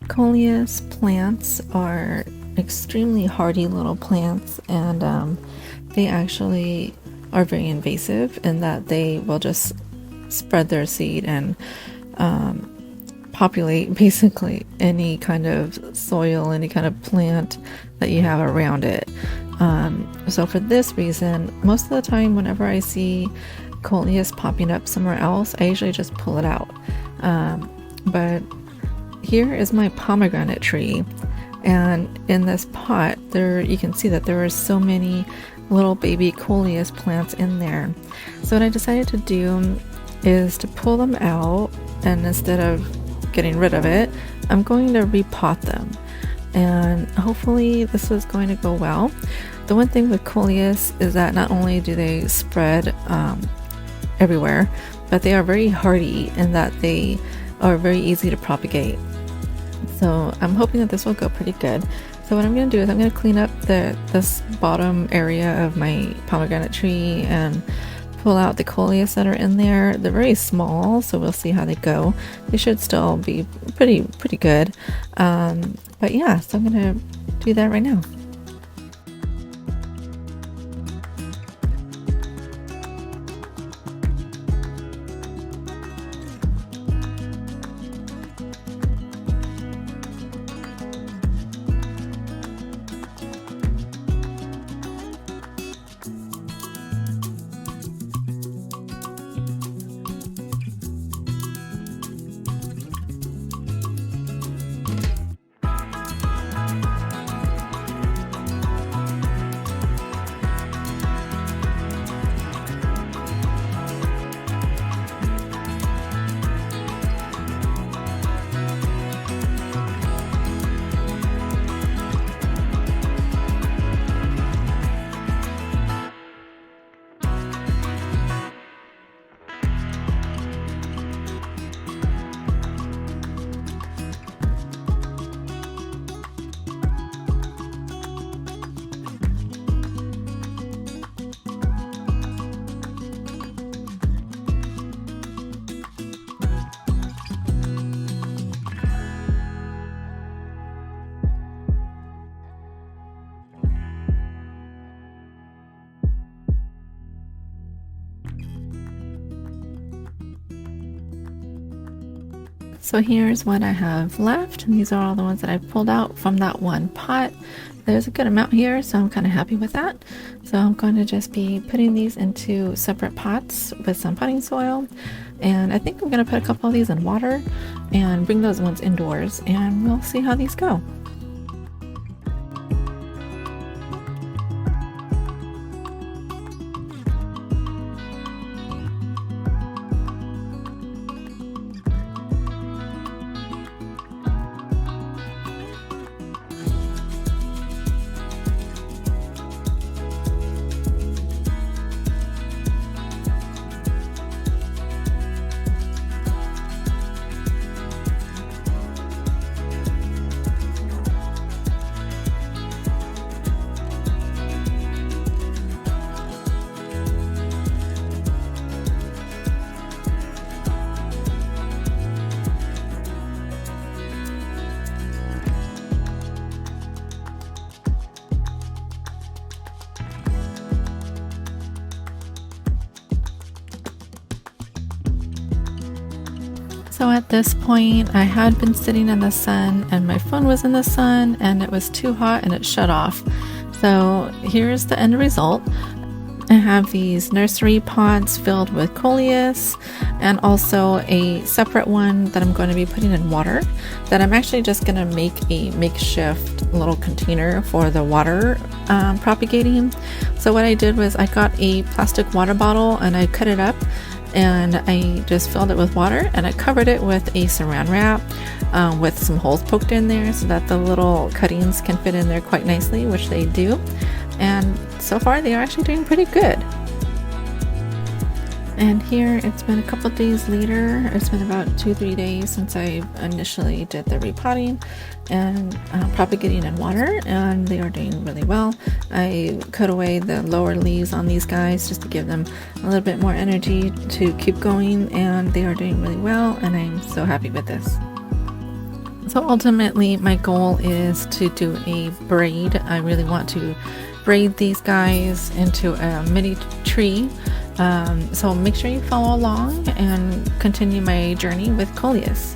Coleus plants are extremely hardy little plants, and they actually are very invasive in that they will just spread their seed and populate basically any kind of soil, any kind of plant that you have around it. So for this reason, most of the time whenever I see Coleus popping up somewhere else, I usually just pull it out. But here is my pomegranate tree, and in this pot there you can see that there are so many little baby Coleus plants in there. So what I decided to do is to pull them out, and instead of getting rid of it, I'm going to repot them, and hopefully this is going to go well. The one thing with Coleus is that not only do they spread everywhere, but they are very hardy in that they are very easy to propagate. So I'm hoping that this will go pretty good. So what I'm going to do is I'm going to clean up this bottom area of my pomegranate tree and pull out the Coleus that are in there. They're very small, so we'll see how they go. They should still be pretty good. But yeah, so I'm going to do that right now. So here's what I have left, and these are all the ones that I pulled out from that one pot. There's a good amount here, so I'm kind of happy with that. So I'm going to just be putting these into separate pots with some potting soil, and I think I'm going to put a couple of these in water and bring those ones indoors, and we'll see how these go. So at this point, I had been sitting in the sun and my phone was in the sun and it was too hot and it shut off. So here's the end result. I have these nursery pots filled with Coleus and also a separate one that I'm going to be putting in water that I'm actually just going to make a makeshift little container for the water propagating. So what I did was I got a plastic water bottle and I cut it up and I just filled it with water and I covered it with a saran wrap with some holes poked in there so that the little cuttings can fit in there quite nicely, which they do. And so far they are actually doing pretty good. And here it's been a couple days later. It's been about 2-3 days since I initially did the repotting and propagating in water, and they are doing really well. I cut away the lower leaves on these guys just to give them a little bit more energy to keep going, and they are doing really well, and I'm so happy with this. So ultimately my goal is to do a braid. I really want to braid these guys into a mini tree. So make sure you follow along and continue my journey with Coleus.